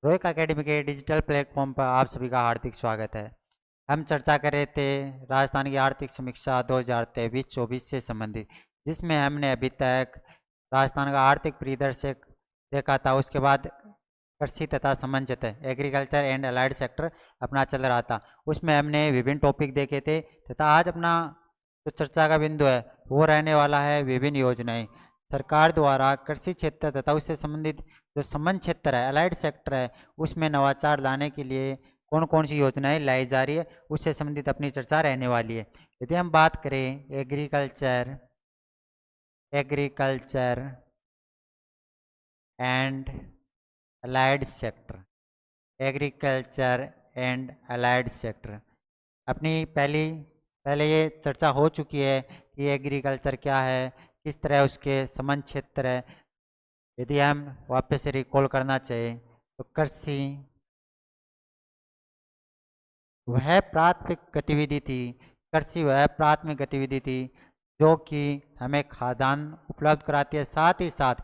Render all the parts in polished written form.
रोहिक academy के digital platform पर आप सभी का हार्दिक स्वागत है। हम चर्चा कर रहे थे राजस्थान की आर्थिक समीक्षा 2023-24 से संबंधित, जिसमें हमने अभी तक राजस्थान का आर्थिक परिदृश्य देखा था। उसके बाद कृषि तथा समंचित एग्रीकल्चर एंड अलाइड सेक्टर अपना चल रहा था। उसमें हमने विभिन्न टॉपिक देखे थे तथा आज अपना जो चर्चा का बिंदु है वो रहने वाला है विभिन्न योजनाएं। सरकार द्वारा कृषि क्षेत्र तथा उससे संबंधित जो संबंध क्षेत्र है, अलाइड सेक्टर है, उसमें नवाचार लाने के लिए कौन कौन सी योजनाएं लाई जा रही है, उससे संबंधित अपनी चर्चा रहने वाली है। यदि हम बात करें agriculture and allied sector, agriculture and allied sector अपनी पहले ये चर्चा हो चुकी है कि एग्रीकल्चर क्या है, किस तरह उसके संबंध क्षेत्र है। यदि हम वापस से रिकॉल करना चाहें तो कृषि वह प्राथमिक गतिविधि थी, कृषि वह प्राथमिक गतिविधि थी जो कि हमें खाद्यान्न उपलब्ध कराती है, साथ ही साथ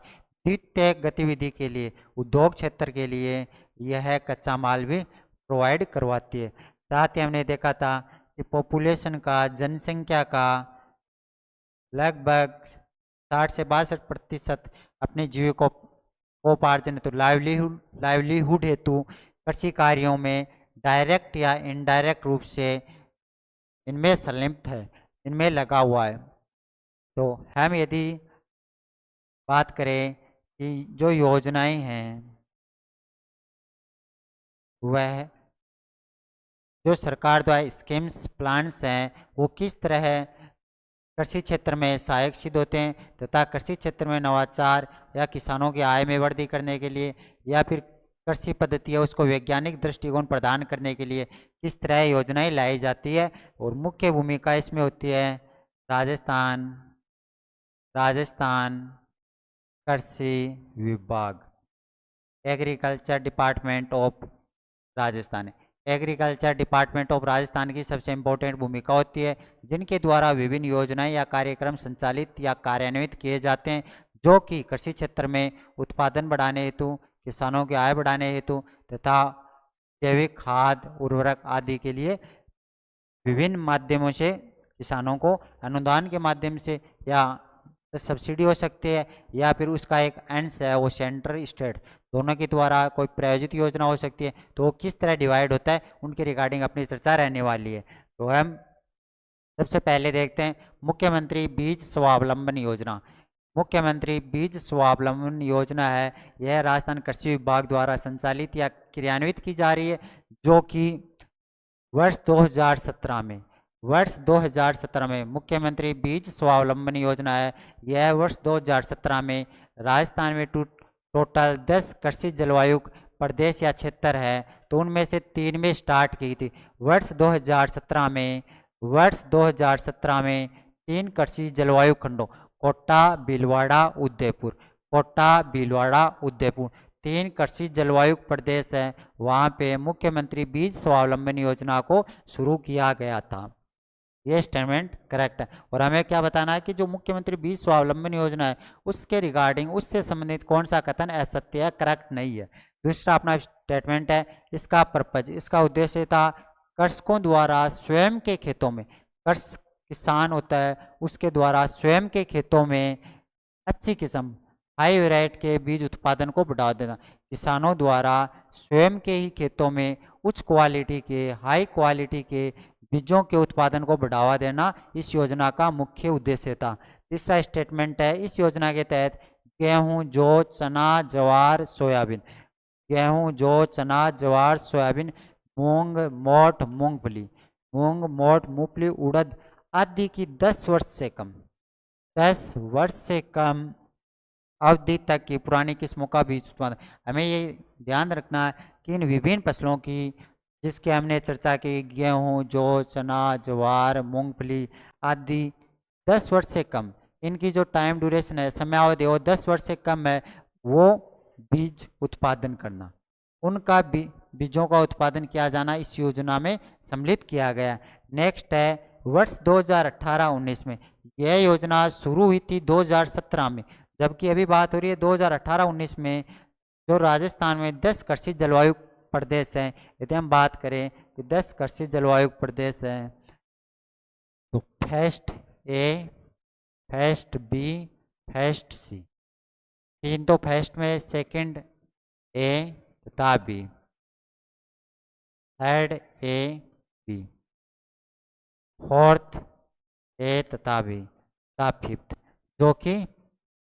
द्वितीय गतिविधि के लिए उद्योग क्षेत्र के लिए यह कच्चा माल भी प्रोवाइड करवाती है। साथ ही हमने देखा था कि पॉपुलेशन का, जनसंख्या का लगभग 60 से 62% अपने जीविकोपार्जन हेतु लाइवलीहुड हेतु कृषि कार्यों में डायरेक्ट या इनडायरेक्ट रूप से इनमें संलिप्त है, इनमें लगा हुआ है। तो हम यदि बात करें कि जो योजनाएं हैं वह जो सरकार द्वारा स्कीम्स प्लान्स हैं वो किस तरह कृषि क्षेत्र में सहायक सिद्ध होते हैं तथा कृषि क्षेत्र में नवाचार या किसानों की आय में वृद्धि करने के लिए या फिर कृषि पद्धति है उसको वैज्ञानिक दृष्टिकोण प्रदान करने के लिए किस तरह योजनाएं लाई जाती है। और मुख्य भूमिका इसमें होती है राजस्थान कृषि विभाग, agriculture department of Rajasthan. Agriculture department of Rajasthan की सबसे इम्पोर्टेंट भूमिका होती है, जिनके द्वारा विभिन्न योजनाएं या कार्यक्रम संचालित या कार्यान्वित किए जाते हैं जो कि कृषि क्षेत्र में उत्पादन बढ़ाने हेतु, किसानों की आय बढ़ाने हेतु तथा जैविक खाद, उर्वरक आदि के लिए विभिन्न माध्यमों से किसानों को अनुदान के माध्यम से या सब्सिडी हो सकती है या फिर उसका एक एंड्स है वो सेंटर स्टेट दोनों के द्वारा कोई प्रायोजित योजना हो सकती है। तो वो किस तरह डिवाइड होता है उनके रिगार्डिंग अपनी चर्चा रहने वाली है। तो हम सबसे पहले देखते हैं मुख्यमंत्री बीज स्वावलंबन योजना। मुख्यमंत्री बीज स्वावलंबन योजना है, यह राजस्थान कृषि विभाग द्वारा संचालित या क्रियान्वित की जा रही है, जो कि वर्ष 2017 में मुख्यमंत्री बीज स्वावलंबन योजना है। यह वर्ष 2017 में राजस्थान में टोटल 10 कृषि जलवायु प्रदेश या क्षेत्र है, तो उनमें से 3 में स्टार्ट की थी। वर्ष 2017 में 3 कृषि जलवायु खंडों कोटा, भीलवाड़ा, उदयपुर 3 कृषि जलवायु प्रदेश है, वहाँ पे मुख्यमंत्री बीज स्वावलंबन योजना को शुरू किया गया था। ये स्टेटमेंट करेक्ट है। और हमें क्या बताना है कि जो मुख्यमंत्री बीज स्वावलंबन योजना है उसके रिगार्डिंग उससे संबंधित कौन सा कथन असत्य है, करेक्ट नहीं है। दूसरा अपना स्टेटमेंट है, इसका पर्पज, इसका उद्देश्य था कृषकों द्वारा स्वयं के खेतों में, कृषक किसान होता है उसके द्वारा स्वयं के खेतों में अच्छी किस्म हाई वेराइटी के बीज उत्पादन को बढ़ावा देना। किसानों द्वारा स्वयं के ही खेतों में उच्च क्वालिटी के, हाई क्वालिटी के बीजों के उत्पादन को बढ़ावा देना इस योजना का मुख्य उद्देश्य था। तीसरा स्टेटमेंट है, इस योजना के तहत गेहूं, जौ, चना, जवार, सोयाबीन, गेहूं, जौ, चना, जवार, सोयाबीन, मूंग, मोठ, मूंगफली, उड़द आदि की 10 वर्ष से कम अवधि तक की पुरानी किस्मों का बीज उत्पादन। हमें ये ध्यान रखना है कि इन विभिन्न फसलों की जिसकी हमने चर्चा की, गेहूं, जौ, चना, जवार, मूंगफली आदि 10 वर्ष से कम, इनकी जो टाइम ड्यूरेशन है, समयावधि वो 10 वर्ष से कम है, वो बीज उत्पादन करना, उनका बीजों का उत्पादन किया जाना इस योजना में सम्मिलित किया गया। नेक्स्ट है वर्ष 2018-19 में, यह योजना शुरू हुई थी 2017 में, जबकि अभी बात हो रही है 2018-19 में। जो राजस्थान में 10 कृषि जलवायु प्रदेश हैं, यदि हम बात करें कि 10 कृषि जलवायु प्रदेश हैं, तो first A, first B, first C, तीन तो फर्स्ट में, सेकंड ए तथा B, third A B, fourth A तथा बी, तथा फिफ्थ जो कि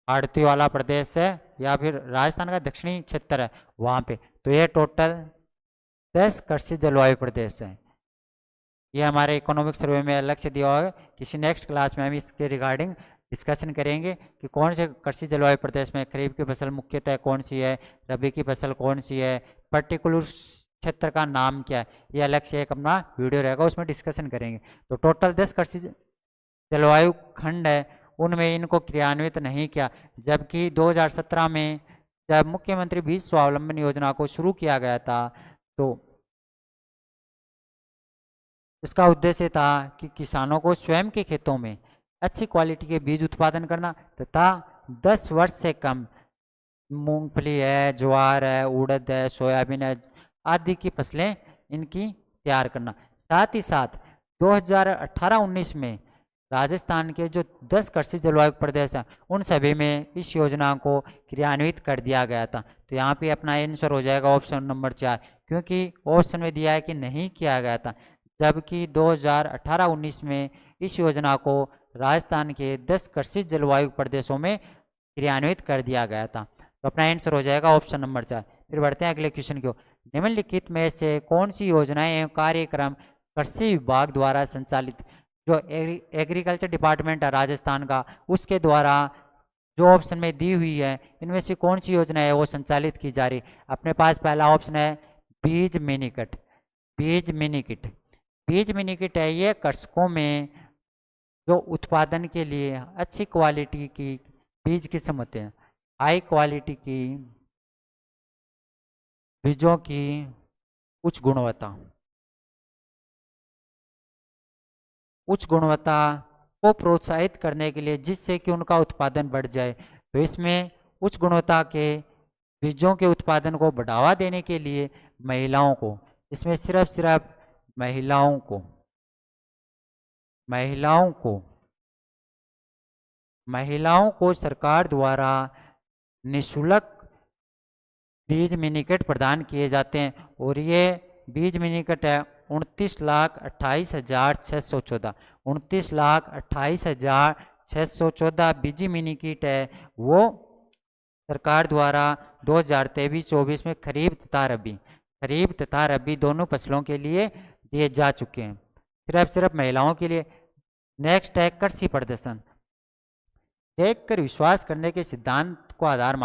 आड़ती वाला प्रदेश है या फिर राजस्थान का दक्षिणी क्षेत्र है वहाँ पे। तो ये टोटल 10 कृषि जलवायु प्रदेश हैं। ये हमारे इकोनॉमिक सर्वे में अलग से दिया हुआ है। किसी नेक्स्ट क्लास में हम इसके रिगार्डिंग डिस्कशन करेंगे कि कौन से कृषि जलवायु प्रदेश में खरीफ की फसल मुख्यतः कौन सी है, रबी की फसल कौन सी है, पर्टिकुलर क्षेत्र का नाम क्या है, ये अलग से एक अपना वीडियो रहेगा, उसमें डिस्कशन करेंगे। तो टोटल 10 कृषि जलवायु खंड है, उनमें इनको क्रियान्वित नहीं किया, जबकि 2017 में जब मुख्यमंत्री बीज स्वावलंबन योजना को शुरू किया गया था तो इसका उद्देश्य था कि किसानों को स्वयं के खेतों में अच्छी क्वालिटी के बीज उत्पादन करना तथा 10 वर्ष से कम मूंगफली है, ज्वार है, उड़द है, सोयाबीन है आदि की फसलें इनकी तैयार करना। साथ ही साथ 2018-19 में राजस्थान के जो 10 कृषि जलवायु प्रदेश हैं उन सभी में इस योजना को क्रियान्वित कर दिया गया था। तो यहाँ पे अपना आंसर हो जाएगा ऑप्शन नंबर 4, क्योंकि ऑप्शन में दिया है कि नहीं किया गया था, जबकि 2018-19 में इस योजना को राजस्थान के 10 कृषि जलवायु प्रदेशों में क्रियान्वित कर दिया गया था। तो अपना आंसर हो जाएगा ऑप्शन नंबर 4। फिर बढ़ते हैं अगले क्वेश्चन की ओर। निम्नलिखित में से कौन सी योजनाएं एवं कार्यक्रम कृषि विभाग द्वारा संचालित, जो एग्रीकल्चर डिपार्टमेंट है राजस्थान का उसके द्वारा जो ऑप्शन में दी हुई है, इनमें से कौन सी योजना है वो संचालित की जा रही। अपने पास पहला ऑप्शन है बीज मिनीकिट। बीज मिनीकिट, बीज मिनीकिट है ये कृषकों में जो उत्पादन के लिए अच्छी क्वालिटी की बीज किस्म होते हैं, हाई क्वालिटी की बीजों की उच्च गुणवत्ता को प्रोत्साहित करने के लिए, जिससे कि उनका उत्पादन बढ़ जाए। तो इसमें उच्च गुणवत्ता के बीजों के उत्पादन को बढ़ावा देने के लिए महिलाओं को, इसमें सिर्फ महिलाओं को सरकार द्वारा निःशुल्क बीज मिनीकिट प्रदान किए जाते हैं। और ये बीज मिनीकिट है 29,28,614, 29,28,614 बीज मिनीकिट है वो सरकार द्वारा 2023-24 में खरीफ तथा रबी दोनों फसलों के लिए दिए जा चुके हैं, सिर्फ महिलाओं के लिए। नेक्स्ट है कृषि प्रदर्शन। देखकर विश्वास करने के सिद्धांत को आधार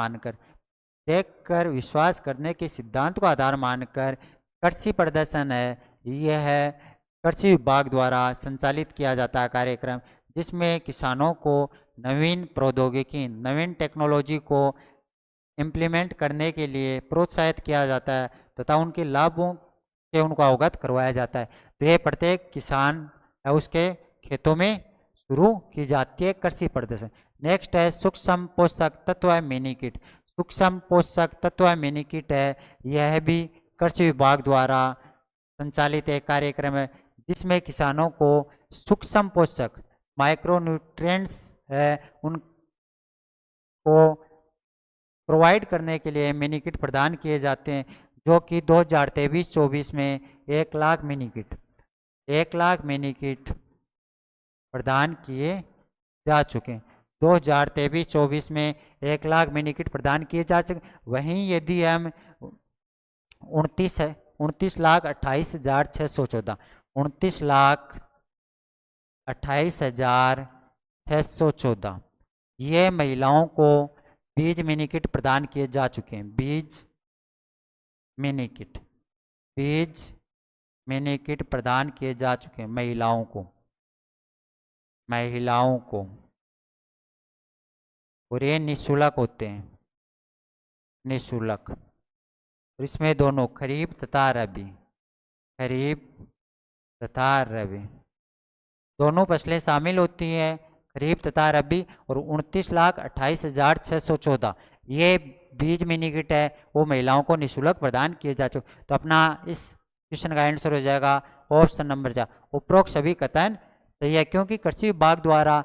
मानकर कृषि प्रदर्शन है, यह है कृषि विभाग द्वारा संचालित किया जाता है कार्यक्रम, जिसमें किसानों को नवीन प्रौद्योगिकी, नवीन टेक्नोलॉजी को इम्प्लीमेंट करने के लिए प्रोत्साहित किया जाता है तथा उनके लाभों से उनको अवगत करवाया जाता है। तो ये प्रत्येक किसान है उसके खेतों में शुरू की जाती है कृषि प्रदर्शन। नेक्स्ट है सूक्ष्म पोषक तत्व मिनीकिट। सूक्ष्म पोषक तत्व मिनीकिट है, यह भी कृषि विभाग द्वारा संचालित एक कार्यक्रम है, जिसमें किसानों को सूक्ष्म पोषक माइक्रोन्यूट्रिएंट्स है उनको प्रोवाइड करने के लिए मिनीकिट प्रदान किए जाते हैं, जो कि 2023-24 में 1 लाख मिनीकिट प्रदान किए जा चुके हैं। 2023-24 में 1 लाख मिनीकिट प्रदान किए जा चुके। वहीं यदि हम 29,28,614 ये महिलाओं को बीज मिनीकिट प्रदान किए जा चुके हैं। बीज मिनीकिट प्रदान किए जा चुके हैं महिलाओं को और ये निःशुल्क होते हैं, निःशुल्क। इसमें दोनों खरीफ तथा रबी दोनों फसलें शामिल होती हैं, खरीफ तथा रबी। और 29,28,614 ये बीज मिनी किट है वो महिलाओं को निःशुल्क प्रदान किए जा चुके। तो अपना इस क्वेश्चन का आंसर हो जाएगा ऑप्शन नंबर 4, उपरोक्त सभी कथन सही है, क्योंकि कृषि विभाग द्वारा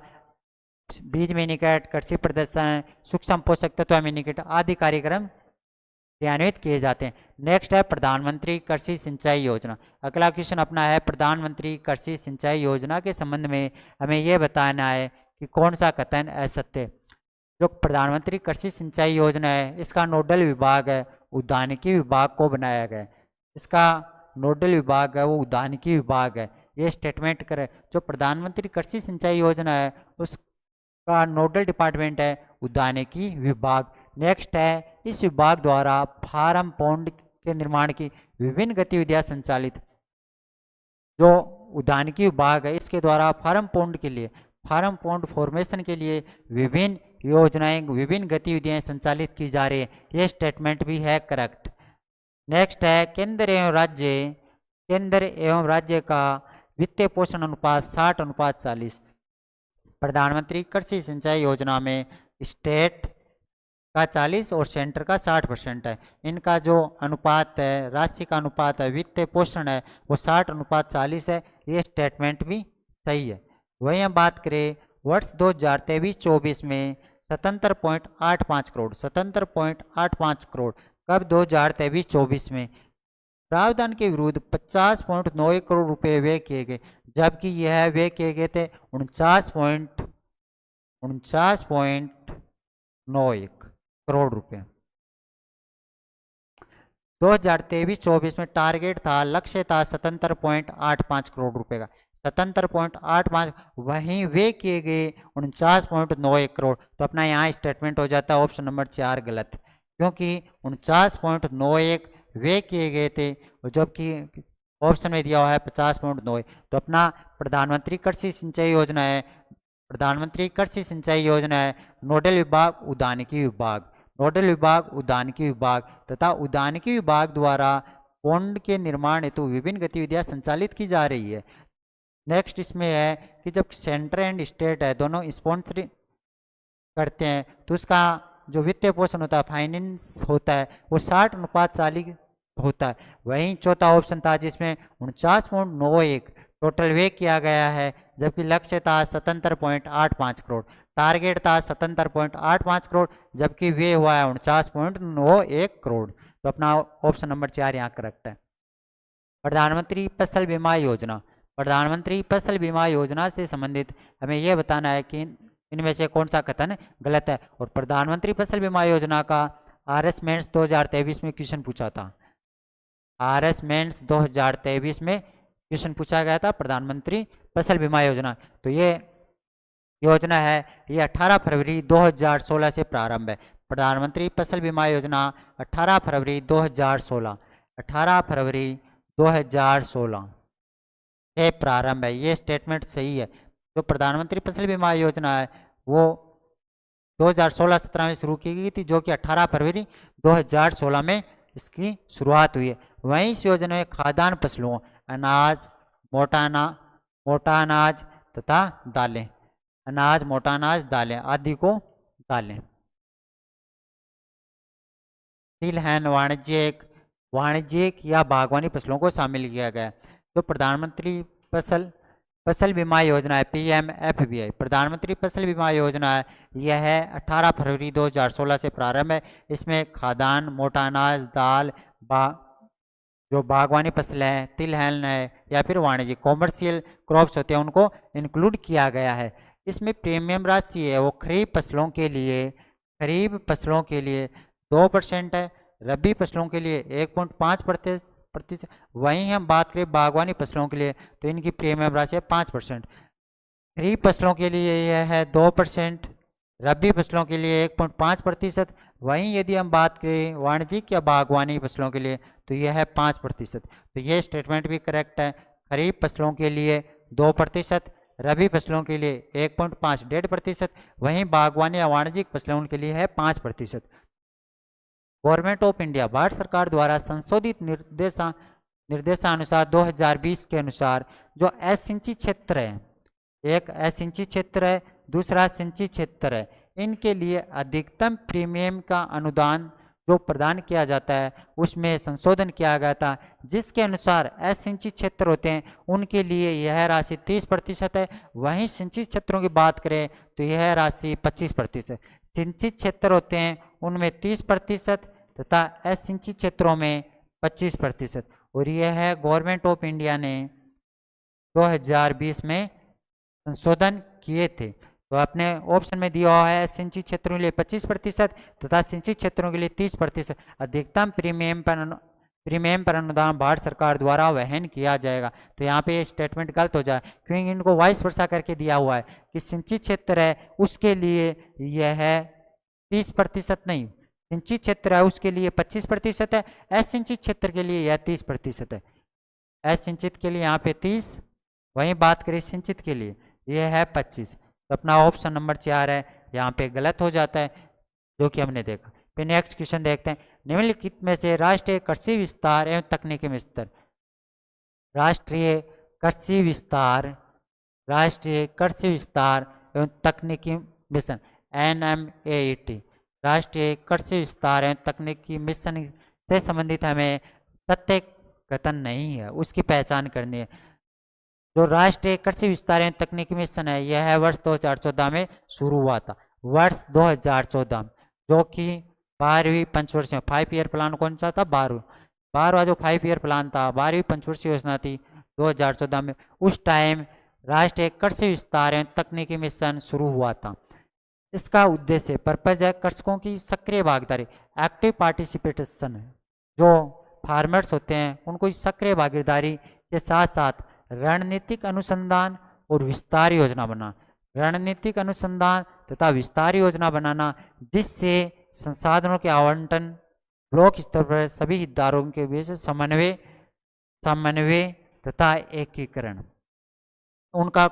बीज मिनीकट, कृषि प्रदर्शन, सूक्ष्म पोषक तत्व मिनीकट आदि कार्यक्रम क्रियान्वित किए जाते हैं। नेक्स्ट है प्रधानमंत्री कृषि सिंचाई योजना। अगला क्वेश्चन अपना है प्रधानमंत्री कृषि सिंचाई योजना के संबंध में हमें यह बताना है कि कौन सा कथन असत्य है। जो प्रधानमंत्री कृषि सिंचाई योजना है इसका नोडल विभाग है उद्यानिकी विभाग को बनाया गया है। इसका नोडल विभाग है वो उद्यानिकी विभाग है। ये स्टेटमेंट करे। जो प्रधानमंत्री कृषि सिंचाई योजना है उसका नोडल डिपार्टमेंट है उद्यानिकी विभाग। नेक्स्ट है इस विभाग द्वारा फार्म पॉन्ड के निर्माण की विभिन्न गतिविधियां संचालित। जो उद्यानिकी विभाग है इसके द्वारा फार्म पॉन्ड के लिए, फार्म पॉन्ड फॉर्मेशन के लिए विभिन्न योजनाएं, विभिन्न गतिविधियां संचालित की जा रही है। ये स्टेटमेंट भी है करेक्ट। नेक्स्ट है केंद्र एवं राज्य का वित्तीय पोषण अनुपात 60:40। प्रधानमंत्री कृषि सिंचाई योजना में स्टेट का 40 और सेंटर का 60% है। इनका जो अनुपात है, राशि का अनुपात है, वित्तीय पोषण है वो 60:40 है। ये स्टेटमेंट भी सही है। वहीं हम बात करें वर्ष 2023-24 में 77.85 करोड़, 77.85 करोड़ कब 2023-24 में प्रावधान के विरुद्ध 50.91 करोड़ रुपए व्यय किए गए, जबकि यह व्यय किए गए थे 49.91 करोड़ रुपए। 2023-24 में टारगेट था, लक्ष्य था 77.85 करोड़ रुपए का, 77.85, वहीं वे किए गए 49.91 करोड़। तो अपना यहाँ स्टेटमेंट हो जाता है ऑप्शन नंबर 4 गलत, क्योंकि 49.91 वे किए गए थे जबकि ऑप्शन में दिया हुआ है 50.9। तो अपना प्रधानमंत्री कृषि सिंचाई योजना है, प्रधानमंत्री कृषि सिंचाई योजना है नोडल विभाग उद्यानिकी विभाग, नोडल विभाग उद्यानिकी विभाग तथा उद्यानिकी विभाग द्वारा पॉन्ड के निर्माण हेतु विभिन्न गतिविधियां संचालित की जा रही है। नेक्स्ट इसमें है कि जब सेंटर एंड स्टेट है दोनों स्पॉन्सर करते हैं तो उसका जो वित्तीय पोषण होता है, फाइनेंस होता है, वो 60:40 होता है। वहीं चौथा ऑप्शन था जिसमें 49.91 टोटल वे किया गया है, जबकि लक्ष्य था 77.85 करोड़, टारगेट था 77.85 करोड़, जबकि वे हुआ है 49.91 करोड़। तो अपना ऑप्शन नंबर 4 यहाँ करेक्ट है। प्रधानमंत्री फसल बीमा योजना, प्रधानमंत्री फसल बीमा योजना से संबंधित हमें यह बताना है कि इनमें से कौन सा कथन गलत है। और प्रधानमंत्री फसल बीमा योजना का RS मेंस 2023 में क्वेश्चन पूछा था, RS मेंस 2023 में क्वेश्चन पूछा गया था प्रधानमंत्री फसल बीमा योजना। तो ये योजना है ये 18 फरवरी 2016 से प्रारंभ है। प्रधानमंत्री फसल बीमा योजना 18 फरवरी 2016, 18 फरवरी 2016 से प्रारंभ है। ये स्टेटमेंट सही है। जो प्रधानमंत्री फसल बीमा योजना है वो 2016-17 में शुरू की गई थी, जो कि 18 फरवरी 2016 में इसकी शुरुआत हुई है। वहीं इस योजना में खाद्यान्न फसलों अनाज, मोटा अनाज तथा दालें, अनाज, मोटा अनाज, दालें आदि को दालें, तिलहन, वाणिज्यिक या बागवानी फसलों को शामिल किया गया। जो प्रधानमंत्री फसल बीमा योजना है PMFBI, प्रधानमंत्री फसल बीमा योजना है यह है 18 फरवरी 2016 से प्रारंभ है। इसमें खाद्यान्न, मोटा अनाज, दाल, जो बागवानी फसलें हैं, तिलहन है या फिर वाणिज्यिक कॉमर्शियल क्रॉप्स होते हैं उनको इंक्लूड किया गया है। इसमें प्रीमियम राशि है वो खरीफ फसलों के लिए 2% है, रबी फसलों के लिए 1.5%। वहीं हम बात करें बागवानी फसलों के लिए तो इनकी प्रीमियम राशि है 5%। खरीफ फसलों के लिए यह है 2%, रबी फसलों के लिए 1.5%। वहीं यदि हम बात करें वाणिज्यिक या बागवानी फसलों के लिए तो यह है 5%। तो यह स्टेटमेंट भी करेक्ट है। खरीफ फसलों के लिए 2%, रबी फसलों के लिए 1.5 1.5%, वहीं बागवानी या वाणिज्यिक फसलों के लिए है 5%। गवर्नमेंट ऑफ इंडिया भारत सरकार द्वारा संशोधित निर्देशानुसार 2020 के अनुसार जो असिंचित क्षेत्र है, एक असिंचित क्षेत्र है, दूसरा सिंचित क्षेत्र है, इनके लिए अधिकतम प्रीमियम का अनुदान जो प्रदान किया जाता है उसमें संशोधन किया गया था, जिसके अनुसार असिंचित क्षेत्र होते हैं उनके लिए यह राशि 30% है। वहीं सिंचित क्षेत्रों की बात करें तो यह राशि 25%। सिंचित क्षेत्र होते हैं उनमें 30% तथा असिंचित क्षेत्रों में 25%। और यह है गवर्नमेंट ऑफ इंडिया ने 2020 में संशोधन किए थे। तो अपने ऑप्शन में दिया हुआ है सिंचित क्षेत्रों के लिए 25% तथा सिंचित क्षेत्रों के लिए 30%। अधिकतम प्रीमियम पर अनुदान भारत सरकार द्वारा वहन किया जाएगा। तो यहाँ पे ये स्टेटमेंट गलत हो जाए, क्योंकि इनको वाइस वर्सा करके दिया हुआ है कि सिंचित क्षेत्र है उसके लिए यह 30% नहीं, सिंचित क्षेत्र है उसके लिए 25% है, असिंचित क्षेत्र के लिए यह 30% है। असिंचित के लिए यहाँ पे 30, वहीं बात करें सिंचित के लिए यह है 25। तो अपना ऑप्शन नंबर 4 है यहाँ पे गलत हो जाता है, जो कि हमने देखा। फिर नेक्स्ट क्वेश्चन देखते हैं, निम्नलिखित में से राष्ट्रीय कृषि विस्तार एवं तकनीकी विस्तार, राष्ट्रीय कृषि विस्तार एवं तकनीकी मिशन NMAET, राष्ट्रीय कृषि विस्तार एवं तकनीकी मिशन से संबंधित हमें तथ्य कथन नहीं है, उसकी पहचान करनी है। जो राष्ट्रीय कृषि विस्तार एवं तकनीकी मिशन है यह वर्ष 2014 में शुरू हुआ था, वर्ष 2014 जो कि 12वीं पंचवर्षीय 5 ईयर प्लान कौन सा था, 12वां जो 5 ईयर प्लान था, 12वीं पंचवर्षीय योजना थी 2014 में। उस टाइम राष्ट्रीय कृषि विस्तार एवं तकनीकी मिशन शुरू हुआ था। इसका उद्देश्य पर्पज है कृषकों की सक्रिय भागीदारी, एक्टिव पार्टिसिपेशन, जो फार्मर्स होते हैं उनको सक्रिय भागीदारी के साथ साथ रणनीतिक अनुसंधान और विस्तार योजना बनाना, रणनीतिक अनुसंधान तथा विस्तार योजना बनाना, जिससे संसाधनों के आवंटन ब्लॉक स्तर पर सभी हितधारकों के बीच समन्वय तथा एकीकरण, उनका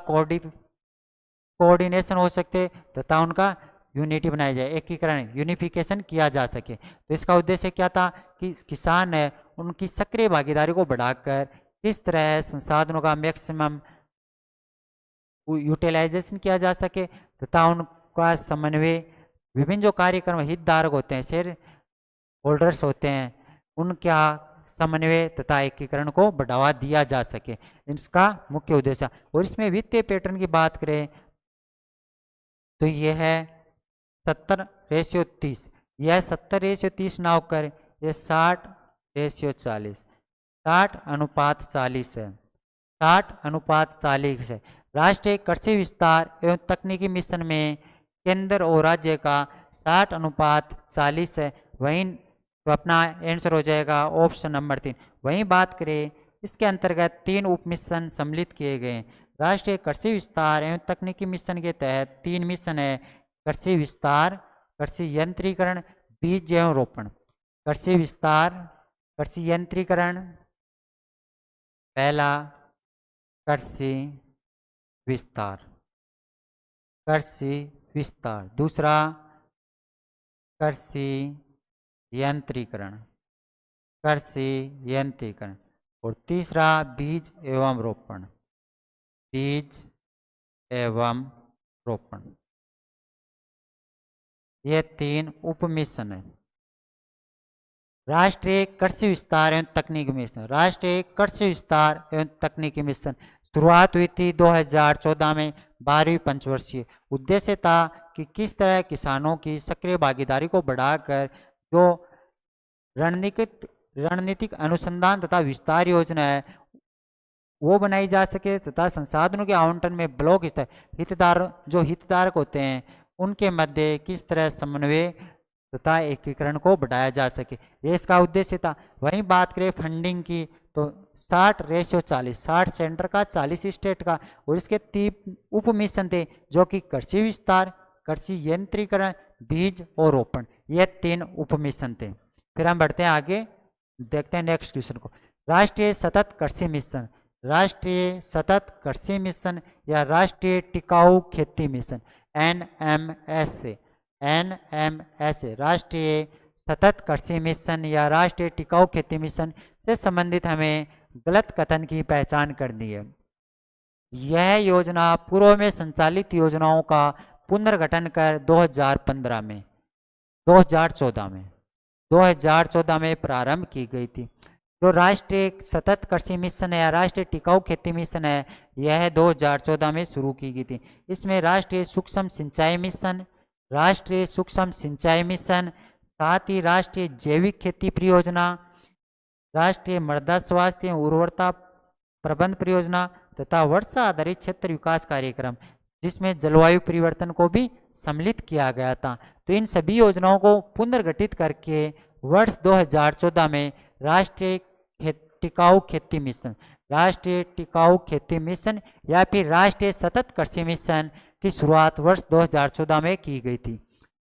कोऑर्डिनेशन हो सके तथा उनका यूनिटी बनाई जाए, एकीकरण यूनिफिकेशन किया जा सके। तो इसका उद्देश्य क्या था कि किसान है उनकी सक्रिय भागीदारी को बढ़ाकर किस तरह संसाधनों का मैक्सिमम यूटिलाइजेशन किया जा सके तथा उनका समन्वय, विभिन्न जो कार्यक्रम हितधारक होते हैं, शेयर होल्डर्स होते हैं, उनका समन्वय तथा एकीकरण को बढ़ावा दिया जा सके, इसका मुख्य उद्देश्य। और इसमें वित्तीय पैटर्न की बात करें तो यह है 70:30, यह 70:30 ना होकर यह 60:40, 60:40 है, 60:40 है। राष्ट्रीय कृषि विस्तार एवं तकनीकी मिशन में केंद्र और राज्य का 60:40 है। वहीं तो अपना आंसर हो जाएगा ऑप्शन नंबर 3। वहीं बात करें इसके अंतर्गत 3 उप मिशन सम्मिलित किए गए हैं। राष्ट्रीय कृषि विस्तार एवं तकनीकी मिशन के तहत 3 मिशन है, कृषि विस्तार, कृषि यंत्रीकरण, बीज एवं रोपण। कृषि विस्तार, कृषि यंत्रीकरण पहला, कृषि विस्तार, कृषि विस्तार दूसरा, कृषि यंत्रीकरण, कृषि यंत्रीकरण और तीसरा बीज एवं रोपण, बीज एवं रोपण। ये 3 उप मिशन है। राष्ट्रीय कृषि विस्तार एवं तकनीकी मिशन, राष्ट्रीय कृषि विस्तार एवं तकनीकी मिशन शुरुआत हुई थी 2014 में 12वीं पंचवर्षीय। उद्देश्य था कि किस तरह किसानों की सक्रिय भागीदारी को बढ़ाकर जो रणनीतिक अनुसंधान तथा विस्तार योजना है वो बनाई जा सके तथा संसाधनों के आवंटन में ब्लॉक स्तर हितधारक होते हैं उनके मध्य किस तरह समन्वय तथा एकीकरण को बढ़ाया जा सके, ये इसका उद्देश्य था। वहीं बात करें फंडिंग की तो 60:40, 60 सेंटर का 40 स्टेट का, और इसके 3 उप मिशन थे जो कि कृषि विस्तार, कृषि यंत्रीकरण, बीज और रोपण, ये 3 उप मिशन थे। फिर हम बढ़ते हैं आगे, देखते हैं नेक्स्ट क्वेश्चन को। राष्ट्रीय सतत कृषि मिशन, राष्ट्रीय सतत कृषि मिशन या राष्ट्रीय टिकाऊ खेती मिशन NMS, राष्ट्रीय सतत कृषि मिशन या राष्ट्रीय टिकाऊ खेती मिशन से संबंधित हमें गलत कथन की पहचान करनी है। यह योजना पूर्व में संचालित योजनाओं का पुनर्गठन कर 2014 में 2014 में प्रारंभ की गई थी। जो राष्ट्रीय सतत कृषि मिशन है या राष्ट्रीय टिकाऊ खेती मिशन है, यह 2014 में शुरू की गई थी। इसमें राष्ट्रीय सूक्ष्म सिंचाई मिशन, राष्ट्रीय सूक्ष्म सिंचाई मिशन, साथ ही राष्ट्रीय जैविक खेती परियोजना, राष्ट्रीय मृदा स्वास्थ्य एवं उर्वरता प्रबंध परियोजना तथा वर्षा आधारित क्षेत्र विकास कार्यक्रम, जिसमें जलवायु परिवर्तन को भी सम्मिलित किया गया था। तो इन सभी योजनाओं को पुनर्गठित करके वर्ष 2014 में राष्ट्रीय टिकाऊ खेती मिशन, राष्ट्रीय टिकाऊ खेती मिशन या फिर राष्ट्रीय सतत कृषि मिशन की शुरुआत वर्ष 2014 में की गई थी।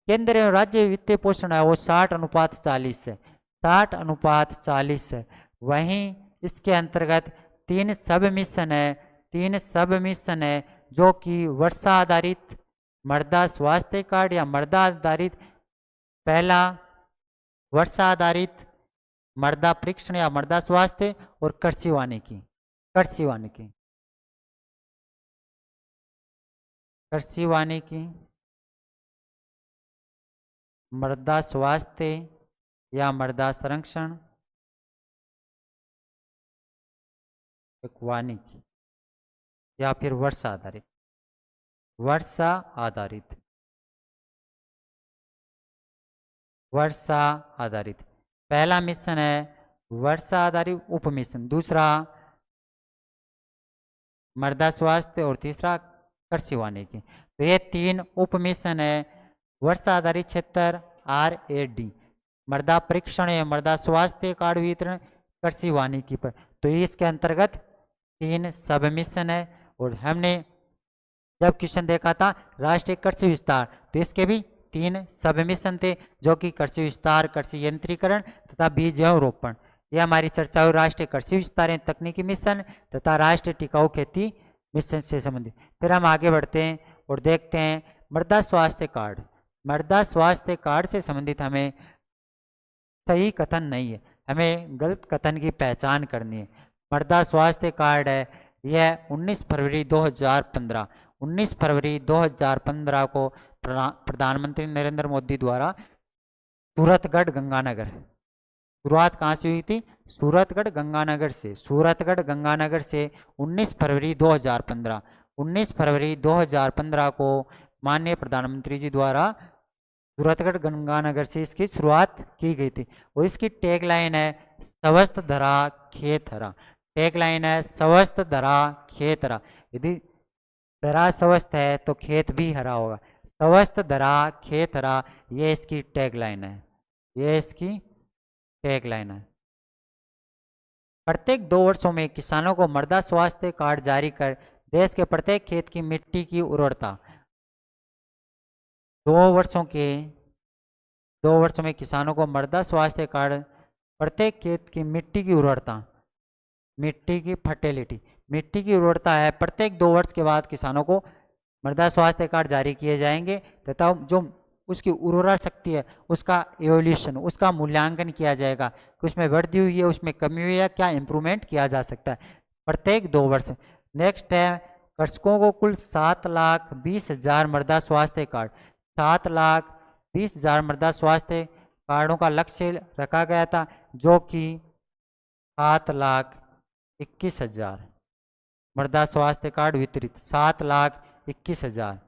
केंद्र एवं राज्य वित्तीय पोषण है वो 60:40 है, 60:40 है। वहीं इसके अंतर्गत 3 सब मिशन है, 3 सब मिशन है, जो कि वर्षा आधारित मृदा स्वास्थ्य कार्ड या मृदा आधारित, पहला वर्षा आधारित मृदा परीक्षण या मृदा स्वास्थ्य, और कृषि वानिकी, कृषि वानिकी, कृषि वानिकी, मृदा स्वास्थ्य या मृदा संरक्षण, एक वानिकी, या फिर वर्षा आधारित, वर्षा आधारित, वर्षा आधारित। पहला मिशन है वर्षा आधारित उप मिशन, दूसरा मृदा स्वास्थ्य और तीसरा कृषि वानिकी। तो ये 3 उप मिशन है। वर्षा आधारित क्षेत्र RAD, मृदा परीक्षण या मृदा स्वास्थ्य कार्ड वितरण, कृषि वानिकी पर। तो इसके अंतर्गत 3 सब मिशन है। और हमने जब क्वेश्चन देखा था राष्ट्रीय कृषि विस्तार, तो इसके भी 3 सब मिशन थे, जो कि कृषि विस्तार, कृषि यंत्रीकरण तथा बीज एवं रोपण। यह हमारी चर्चा हुई राष्ट्रीय कृषि विस्तार एवं तकनीकी मिशन तथा राष्ट्रीय टिकाऊ खेती मिशन से संबंधित। फिर हम आगे बढ़ते हैं और देखते हैं मृदा स्वास्थ्य कार्ड। मृदा स्वास्थ्य कार्ड से संबंधित हमें सही कथन नहीं है, हमें गलत कथन की पहचान करनी है। मृदा स्वास्थ्य कार्ड है यह 19 फरवरी 2015, 19 फरवरी 2015 को प्रधानमंत्री नरेंद्र मोदी द्वारा सूरतगढ़ गंगानगर, शुरुआत कहाँ से हुई थी? सूरतगढ़ गंगानगर से, सूरतगढ़ गंगानगर से 19 फरवरी 2015, 19 फरवरी 2015 को माननीय प्रधानमंत्री जी द्वारा सूरतगढ़ गंगानगर से इसकी शुरुआत की गई थी। और इसकी टैगलाइन है स्वस्थ धरा खेत हरा, टैगलाइन है स्वस्थ धरा खेत हरा। यदि धरा स्वस्थ है तो खेत भी हरा होगा, स्वस्थ धरा खेत हरा, ये इसकी टैगलाइन है, ये इसकी टैगलाइन है। प्रत्येक 2 वर्षों में किसानों को मृदा स्वास्थ्य कार्ड जारी कर देश के प्रत्येक खेत की मिट्टी की उर्वरता, 2 वर्षों में किसानों को मृदा स्वास्थ्य कार्ड, प्रत्येक खेत की मिट्टी की उर्वरता, मिट्टी की फर्टिलिटी, मिट्टी की उर्वरता है, प्रत्येक 2 वर्ष के बाद किसानों को मृदा स्वास्थ्य कार्ड जारी किए जाएंगे तथा जो उसकी उर्वरा शक्ति है उसका एवोल्यूशन, उसका मूल्यांकन किया जाएगा कि उसमें वृद्धि हुई है, उसमें कमी हुई है, क्या इंप्रूवमेंट किया जा सकता है प्रत्येक 2 वर्ष। नेक्स्ट है कृषकों को कुल 7,20,000 मृदा स्वास्थ्य कार्ड, 7,20,000 मृदा स्वास्थ्य कार्डों का लक्ष्य रखा गया था, जो कि 7,21,000 मृदा स्वास्थ्य कार्ड वितरित, 7,21,000,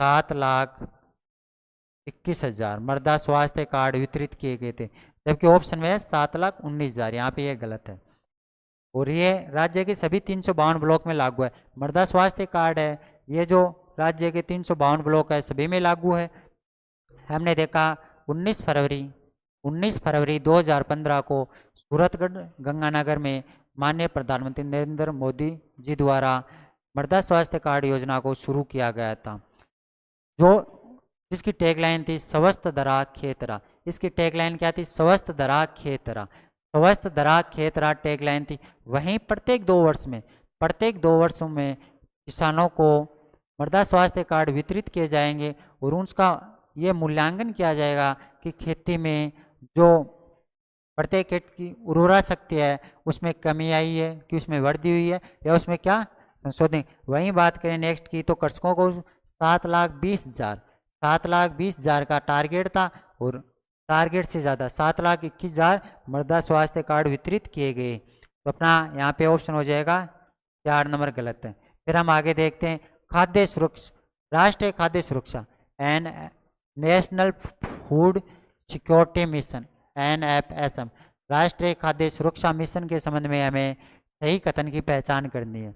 7,21,000 मृदा स्वास्थ्य कार्ड वितरित किए गए थे, जबकि ऑप्शन में है 7,19,000, यहाँ पे ये गलत है। और ये राज्य के सभी 352 ब्लॉक में लागू है। मृदा स्वास्थ्य कार्ड है ये जो राज्य के 352 ब्लॉक है सभी में लागू है। हमने देखा 19 फरवरी 2015 को सूरतगढ़ गंगानगर में माननीय प्रधानमंत्री नरेंद्र मोदी जी द्वारा मृदा स्वास्थ्य कार्ड योजना को शुरू किया गया था, जो जिसकी टैगलाइन थी स्वस्थ धरा खेतरा। इसकी टैगलाइन क्या थी? स्वस्थ धरा खेतरा, स्वस्थ धरा खेतरा टैगलाइन थी। वहीं प्रत्येक 2 वर्षों में किसानों को मृदा स्वास्थ्य कार्ड वितरित किए जाएंगे और उसका ये मूल्यांकन किया जाएगा कि खेती में जो प्रत्येक खेत की उर्वरा शक्ति है उसमें कमी आई है कि उसमें वृद्धि हुई है या उसमें क्या संशोधन। वहीं बात करें नेक्स्ट की तो कृषकों को 7,20,000 का टारगेट था और टारगेट से ज़्यादा 7,21,000 मृदा स्वास्थ्य कार्ड वितरित किए गए। तो अपना यहाँ पे ऑप्शन हो जाएगा 4 नंबर गलत है। फिर हम आगे देखते हैं खाद्य सुरक्षा, राष्ट्रीय खाद्य सुरक्षा and national food security mission NFSM, राष्ट्रीय खाद्य सुरक्षा मिशन के संबंध में हमें सही कथन की पहचान करनी है।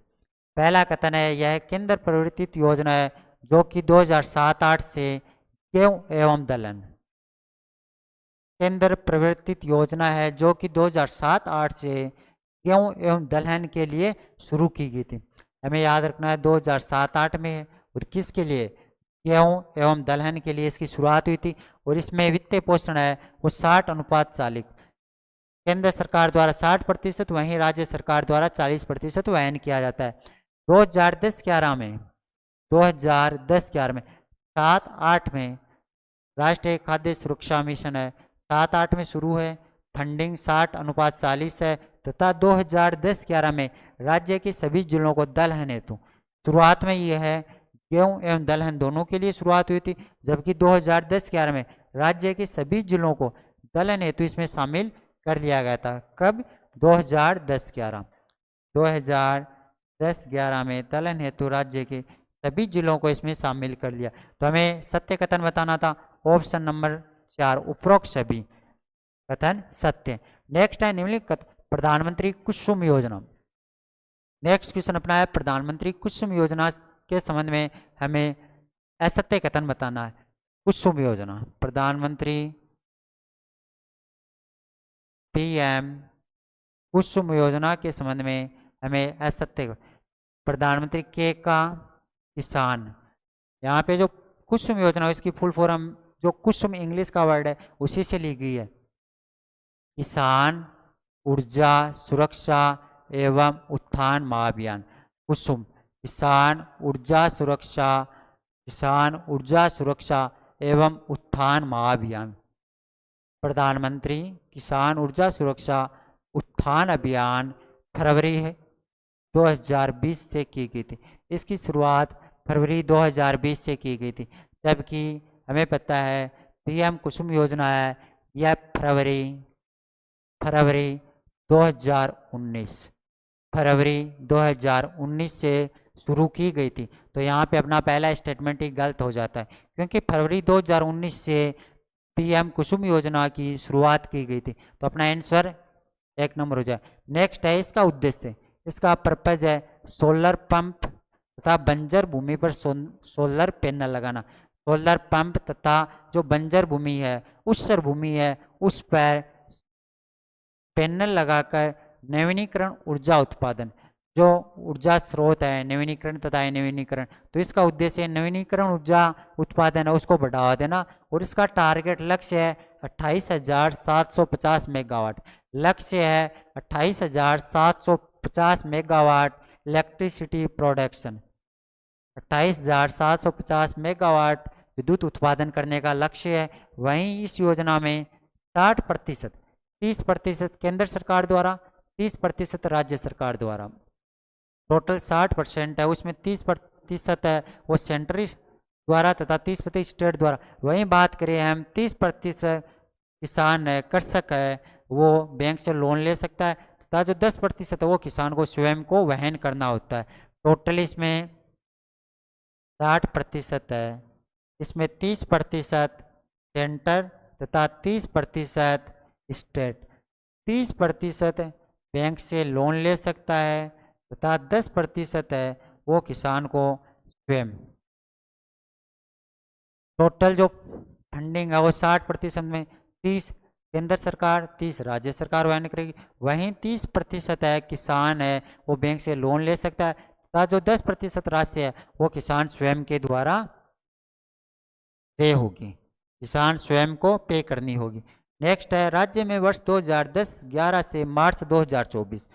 पहला कथन है यह केंद्र प्रवर्तित योजना है जो कि 2007-8 से गेहूं एवं दलहन, केंद्र प्रवर्तित योजना है जो कि 2007-8 से गेहूं एवं दलहन के लिए शुरू की गई थी। हमें याद रखना है 2007-8 में है और किसके लिए, गेहूं एवं दलहन के लिए इसकी शुरुआत हुई थी। और इसमें वित्तीय पोषण है वो 60:40, केंद्र सरकार द्वारा 60%, वहीं राज्य सरकार द्वारा 40% वहन किया जाता है। 2010-11 में 7-8 में राष्ट्रीय खाद्य सुरक्षा मिशन है, 7-8 में शुरू है, फंडिंग 60:40 है तथा 2010-11 में राज्य के सभी जिलों को दलहन हेतु, शुरुआत में यह है गेहूं एवं दलहन दोनों के लिए शुरुआत हुई थी, जबकि 2010-11 में राज्य के सभी जिलों को दलहन हेतु इसमें शामिल कर लिया गया था। कब, 2010-11 में दलहन हेतु राज्य के सभी जिलों को इसमें शामिल कर लिया। तो हमें सत्य कथन बताना था, ऑप्शन नंबर 4 उपरोक्त सभी कथन सत्य। नेक्स्ट है निम्नलिखित प्रधानमंत्री कुसुम योजना। नेक्स्ट क्वेश्चन अपना है प्रधानमंत्री कुसुम योजना के संबंध में हमें असत्य कथन बताना है। कुसुम योजना, प्रधानमंत्री PM कुसुम योजना के संबंध में हमें असत्य, प्रधानमंत्री के का किसान, यहाँ पे जो कुसुम योजना है इसकी फुल फॉर्म जो कुसुम इंग्लिश का वर्ड है उसी से ली गई है, किसान ऊर्जा सुरक्षा एवं उत्थान महाअभियान। कुसुम किसान ऊर्जा सुरक्षा एवं उत्थान महाअभियान, प्रधानमंत्री किसान ऊर्जा सुरक्षा उत्थान अभियान फरवरी 2020 से की गई थी। इसकी शुरुआत फरवरी 2020 से की गई थी, जबकि हमें पता है PM कुसुम योजना है यह फरवरी 2019 से शुरू की गई थी। तो यहाँ पे अपना पहला स्टेटमेंट ही गलत हो जाता है, क्योंकि फरवरी 2019 से PM कुसुम योजना की शुरुआत की गई थी। तो अपना आंसर 1 नंबर हो जाए। नेक्स्ट है इसका उद्देश्य, इसका पर्पज है सोलर पंप तथा बंजर भूमि पर सोलर पैनल लगाना। सोलर पंप तथा जो बंजर भूमि है उस भूमि है उस पर पैनल लगाकर नवीनीकरण ऊर्जा उत्पादन, जो ऊर्जा स्रोत है नवीनीकरण तथा नवीनीकरण, तो इसका उद्देश्य नवीनीकरण ऊर्जा उत्पादन है उसको बढ़ावा देना। और इसका टारगेट लक्ष्य है 28,750 मेगावाट, लक्ष्य है 28,750 मेगावाट इलेक्ट्रिसिटी प्रोडक्शन, 28,750 मेगावाट विद्युत उत्पादन करने का लक्ष्य है। वहीं इस योजना में 60%, 30% केंद्र सरकार द्वारा, 30% राज्य सरकार द्वारा, टोटल 60% है, उसमें 30% है वो सेंट्रल द्वारा तथा 30% स्टेट द्वारा। वहीं बात करें हम 30% किसान है कृषक है वो बैंक से लोन ले सकता है तथा जो 10% है वो किसान को स्वयं को वहन करना होता है। टोटल इसमें 60% है, इसमें 30% सेंटर तथा 30% स्टेट। 30% बैंक से लोन ले सकता है तथा 10% है वो किसान को स्वयं। टोटल जो फंडिंग है वो 60% में 30 केंद्र सरकार 30 राज्य सरकार वहन करेगी। वहीं 30% है किसान है वो बैंक से लोन ले सकता है तथा जो 10% राशि है वो किसान स्वयं के द्वारा दे होगी, किसान स्वयं को पे करनी होगी। नेक्स्ट है राज्य में वर्ष 2010-11 से मार्च 2024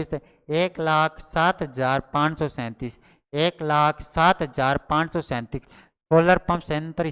से 1,07,537 सोलर पंप संयंत्र